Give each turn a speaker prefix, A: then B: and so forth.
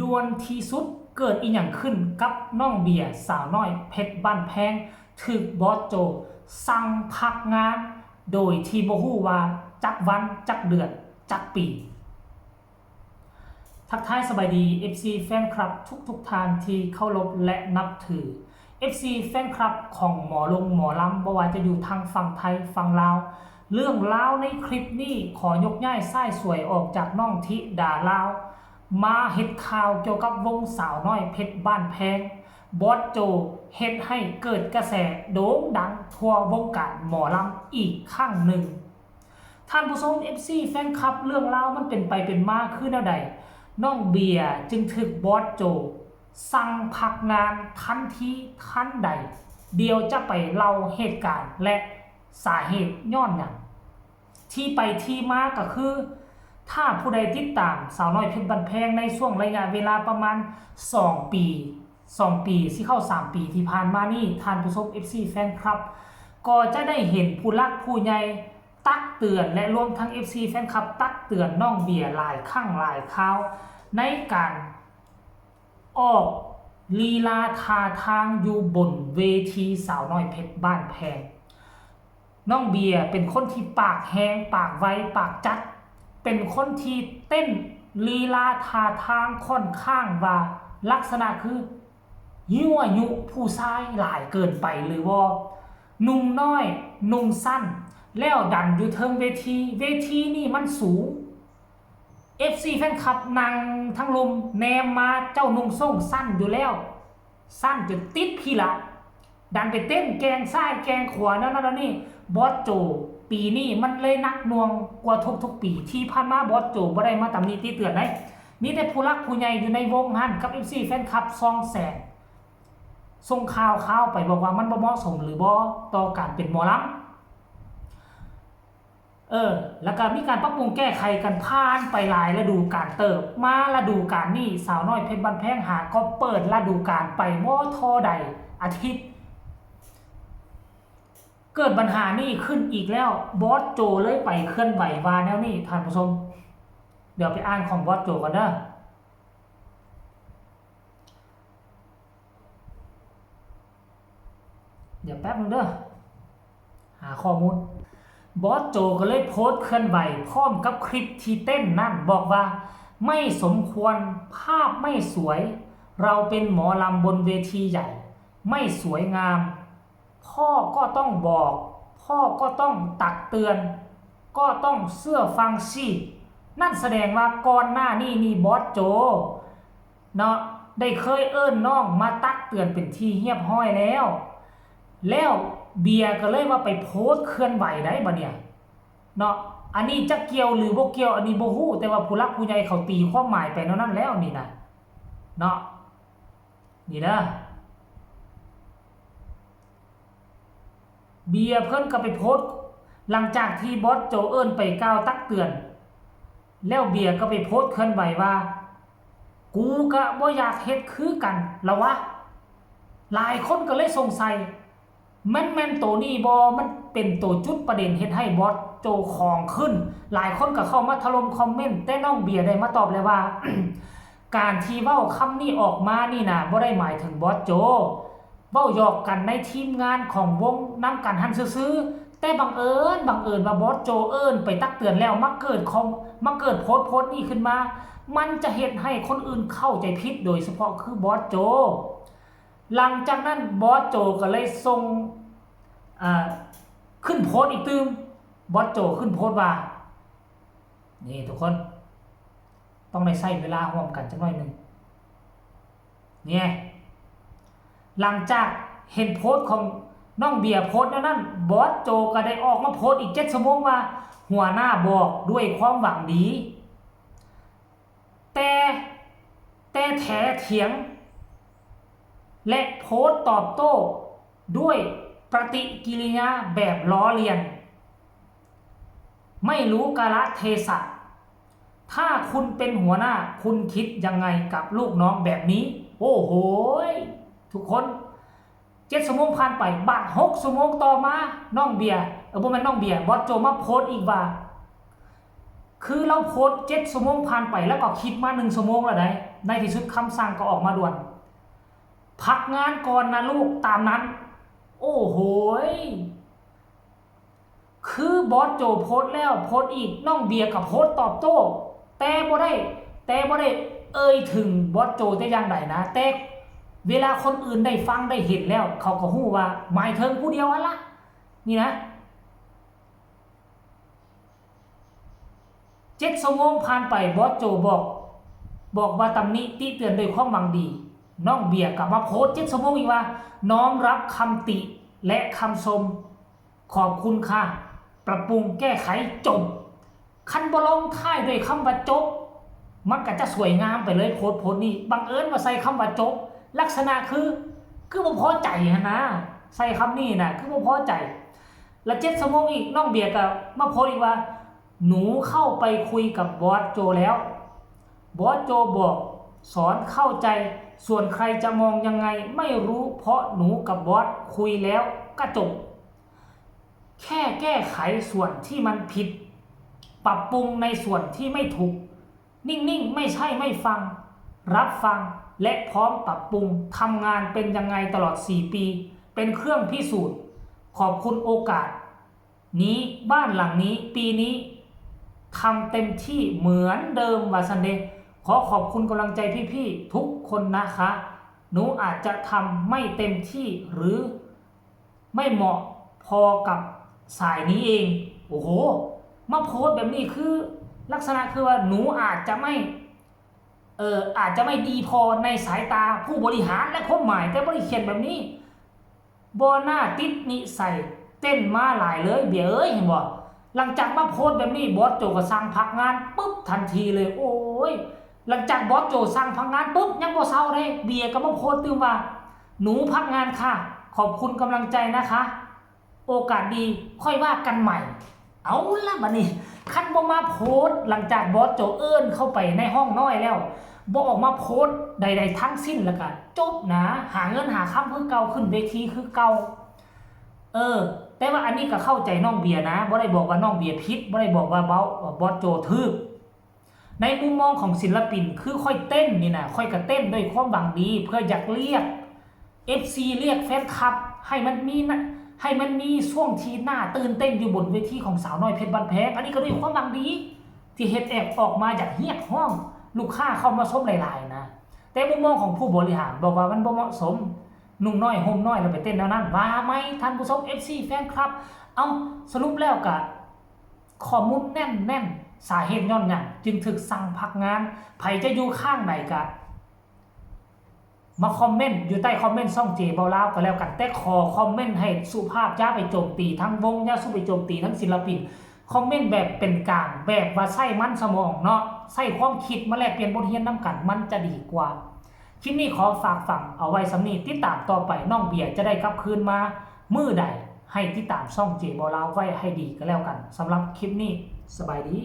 A: ด่วนที่สุดเกิดอีหยังขึ้นกับน้องเบียร์สาวน้อยเพชรบ้านแพงถึกบอสโจสั่งพักงานโดยที่บ่ฮู้ว่าจักวันจักเดือนจักปีทักทายสบายดี FC แฟนคลับทุกท่านที่เคารพและนับถือ FC แฟนคลับของหมอลำบ่ว่าจะอยู่ทางฝั่งไทยฝั่งลาวเรื่องราวในคลิปนี้ขอยกย้ายสายสวยออกจากน้องธิดาลาวมาเฮ็ดข่าวเกี่ยวกับวงสาวน้อยเพชรบ้านแพงบอสโจเฮ็ดให้เกิดกระแสโด่งดังทั่ววงการหมอลำอีกครั้งหนึ่งท่านผู้ชม FC แฟนคลับเรื่องราวมันเป็นไปเป็นมาคือแนวใดน้องเบียร์จึงถึกบอสโจสั่งพักงานทันทีทันใดเดี๋ยวจะไปเล่าเหตุการณ์และสาเหตุย้อนหยังที่ไปที่มาก็คือถ้าผู้ใดติดตามสาวน้อยเพชรบ้านแพงในช่วงระยะเวลาประมาณ2 ปีสิเข้า3 ปีที่ผ่านมานี่ท่านผู้ชม FC แฟนคลับก็จะได้เห็นผู้รักผู้ใหญ่ตักเตือนและรวมทั้ง FC แฟนคลับตักเตือนน้องเบียร์หลายครั้งหลายคราวในการออกลีลาท่าทางอยู่บนเวทีสาวน้อยเพชรบ้านแพงน้องเบียร์เป็นคนที่ปากแหงปากไวปากจัดเป็นคนที่เต้นลีลาท่าทางค่อนข้างว่าลักษณะคือยั่วยุผู้ชายหลายเกินไปหรือว่านุ่งน้อยนุ่งสั้นแล้วดันอยู่เทิงเวทีนี่มันสูง FC แฟนคลับนั่งทั้งลมแนมมาเจ้านุ่งส่งสั้นอยู่แล้วสั้นจนติดพี่ละดันไปเต้นแกงซ้ายแกงขวานั่นนี่บอสโจปีนี้มันเลยนักหน่วงกว่าทุกปีที่ผ่านมาบอสโจบ่ได้มาตำหนิติเตือนได้มีแต่ผู้รักผู้ใหญ่อยู่ในวงหันกับ FC แฟนคลับ200,000ส่งข่าวไปบอกว่ามันบ่เหมาะสมหรือบ่ต่อการเป็นหมอลำแล้วก็มีการปรับปรุงแก้ไขกันผ่านไปหลายฤดูกาลเติบมาฤดูกาลนี้สาวน้อยเพชรบ้านแพงหาก็เปิดฤดูกาลไปบ่ทอใดอาทิตย์เกิดปัญหานี่ขึ้นอีกแล้วบอสโจเลยไปเคลื่อนไหวว่าแนวนี้ท่านผู้ชมเดี๋ยวไปอ่านของบอสโจกันเด้อเดี๋ยวแป๊บนึงเด้อหาข้อมูลบอสโจก็เลยโพสต์เคลื่อนไหวพร้อมกับคลิปที่เต้นนั่นบอกว่าไม่สมควรภาพไม่สวยเราเป็นหมอลำบนเวทีใหญ่ไม่สวยงามพ่อก็ต้องบอกพ่อก็ต้องตักเตือนก็ต้องเชื่อฟังสินั่นแสดงว่าก่อนหน้านี้นี่บอสโจเนาะได้เคยเอิ้นน้องมาตักเตือนเป็นที่เรียบร้อยแล้วเบียร์ก็เลยว่าไปโพสต์เคลื่อนไหวได้บ่เนี่ยเนาะอันนี้จะเกี่ยวหรือบ่เกี่ยวอันนี้บ่ฮู้แต่ว่าผู้รักผู้ใหญ่เขาตีความหมายไปนั่นแล้วนี่นะเนาะนี่นะเบียร์เพิ่นก็ไปโพสต์หลังจากที่บอสโจเอิ้นไปกล่าวตักเตือนแล้วเบียร์ก็ไปโพสต์เคลื่อนไหวว่ากูก็บ่อยากเฮ็ดคือกันละวะหลายคนก็เลยสงสัยแม่นตัวนี้บอมันเป็นตัวจุดประเด็นเฮ็ดให้บอสโจของขึ้นหลายคนก็เข้ามาถล่มคอมเมนต์แต่น้องเบียร์ได้มาตอบเลยว่า การที่เว้าคำนี้ออกมานี่นะบ่ได้หมายถึงบอสโจเว้าหยอกกันในทีมงานของวงนำกันหันซื่อๆแต่บังเอิญว่าบอสโจเอิ้นไปตักเตือนแล้วมาเกิดโพสต์นี้ขึ้นมามันจะเฮ็ดให้คนอื่นเข้าใจผิดโดยเฉพาะคือบอสโจหลังจากนั้นบอสโจก็เลยส่งขึ้นโพสต์อีกตืมบอสโจขึ้นโพสต์ว่านี่ทุกคนต้องได้ใช้เวลาร่วมกันจักหน่อยนึงเนี่ยหลังจากเห็นโพสต์ของน้องเบียร์โพสต์นั้นบอสโจก็ได้ออกมาโพสต์อีก7 ชั่วโมงว่าหัวหน้าบอกด้วยความหวังดีแต่แถเถียงและโพสต์ตอบโต้ด้วยปฏิกิริยาแบบล้อเลียนไม่รู้กาลเทศะถ้าคุณเป็นหัวหน้าคุณคิดยังไงกับลูกน้องแบบนี้โอ้โหทุกคน7 ชั่วโมงผ่านไปบัด6 ชั่วโมงต่อมาน้องเบียร์บ่แม่นน้องเบียร์บอสโจมาโพสต์อีกว่าคือเราโพสต์7 ชั่วโมงผ่านไปแล้วก็คิดมา1 ชั่วโมงแล้วได้ ในที่สุดคำสั่งก็ออกมาด่วนพักงานก่อนนะลูกตามนั้นโอ้โหคือบอสโจโพสแล้วโพสอีกน้องเบียร์กับโพสตอบโต้แต่บ่ได้เอ่ยถึงบอสโจแต่อย่างใดนะแต่เวลาคนอื่นได้ฟังได้เห็นแล้วเขาก็ฮู้ว่าหมายถึงผู้เดียวละนี่นะ7 ชั่วโมงผ่านไปบอสโจบอกว่าตำหนิติเตือนโดยความหวังดีน้องเบียร์กลับมาโพส7 ชั่วโมงอีกว่าน้อมรับคำติและคำชมขอบคุณค่ะปรับปรุงแก้ไขจบคันบ่ลงท้ายด้วยคำว่าจบมันก็จะสวยงามไปเลยโพสนี้บังเอิญว่าใส่คำว่าจบลักษณะคือบ่พอใจนะใส่คำนี้นะคือบ่พอใจแล้ว7 ชั่วโมงอีกน้องเบียร์ก็มาโพสอีกว่าหนูเข้าไปคุยกับบอสโจแล้วบอสโจบอกสอนเข้าใจส่วนใครจะมองยังไงไม่รู้เพราะหนูกับบอสคุยแล้วก็จบแค่แก้ไขส่วนที่มันผิดปรับปรุงในส่วนที่ไม่ถูกนิ่งๆไม่ใช่ไม่ฟังรับฟังและพร้อมปรับปรุงทำงานเป็นยังไงตลอด4 ปีเป็นเครื่องพิสูจน์ขอบคุณโอกาสนี้บ้านหลังนี้ปีนี้ทำเต็มที่เหมือนเดิมว่าซันเดย์ขอขอบคุณกำลังใจพี่ๆทุกคนนะคะหนูอาจจะทำไม่เต็มที่หรือไม่เหมาะพอกับสายนี้เองโอ้โหมาโพสแบบนี้คือลักษณะคือว่าหนูอาจจะไม่ดีพอในสายตาผู้บริหารและคนหมายแต่บริเขียนแบบนี้บอหน้าติดนิสัยเต้นมาหลายเลยเบียเอ้ยเห็นบ่หลังจากมาโพสแบบนี้บอสโจก็สั่งพักงานปุ๊บทันทีเลยโอ้ยหลังจากบอสโจสั่งพักงานปุ๊บยังบ่เศร้าเลยเบียก็มาโพสตื่นว่าหนูพักงานค่ะขอบคุณกำลังใจนะคะโอกาสดีค่อยว่ากันใหม่เอาละบัดนี้คันบ่มาโพสหลังจากบอสโจเอิ้นเข้าไปในห้องน้อยแล้วบ่ออกมาโพสใดๆทั้งสิ้นแล้วก็จบนะหาเงินหาค้ำคือเก่าขึ้นเวทีคือเก่าแต่ว่าอันนี้ก็เข้าใจน้องเบียร์นะบ่ได้บอกว่าน้องเบียร์ผิดบ่ได้บอกว่าบอสโจทึกในมุมมองของศิลปินคือค่อยเต้นนี่นะค่อยก็เต้นด้วยความหวังดีเพื่ออยากเรียก FC เรียกแฟนคลับให้มันมีช่วงที่หน้าตื่นเต้นอยู่บนเวทีของสาวน้อยเพชรบ้านแพงอันนี้ก็ด้วยความหวังดีที่เฮ็ดแอบออกมาจากเฮียกห้องลูกค้าเข้ามาชมหลายๆนะแต่มุมมองของผู้บริหารบอกว่ามันบ่เหมาะสมนุ่งน้อยห่มน้อยแล้วไปเต้นแนวนั้นว่าไหมท่านผู้ชม FC แฟนคลับเอาสรุปแล้วก็ข้อมูลแน่นสาเหตุย้อนหยังจึงถึกสั่งพักงานไผจะอยู่ข้างไหนก็มาคอมเมนต์อยู่ใต้คอมเมนต์ช่องเจเบาลาวก็แล้วกันแต่ขอคอมเมนต์ให้สุภาพอย่าไปโจมตีทั้งวงอย่าสู้ไปโจมตีทั้งศิลปินคอมเมนต์แบบเป็นกลางแบบว่าใส่มันสมองเนาะใส่ความคิดมาแลกเปลี่ยนบทเรียนนำกันมันจะดีกว่าคลิปนี้ขอฝากฝังเอาไว้สำนีติดตามต่อไปน้องเบียร์จะได้กลับคืนมามื้อใดให้ติดตามช่องเจเบาลาวไว้ให้ดีก็แล้วกันสำหรับคลิปนี้สบายดี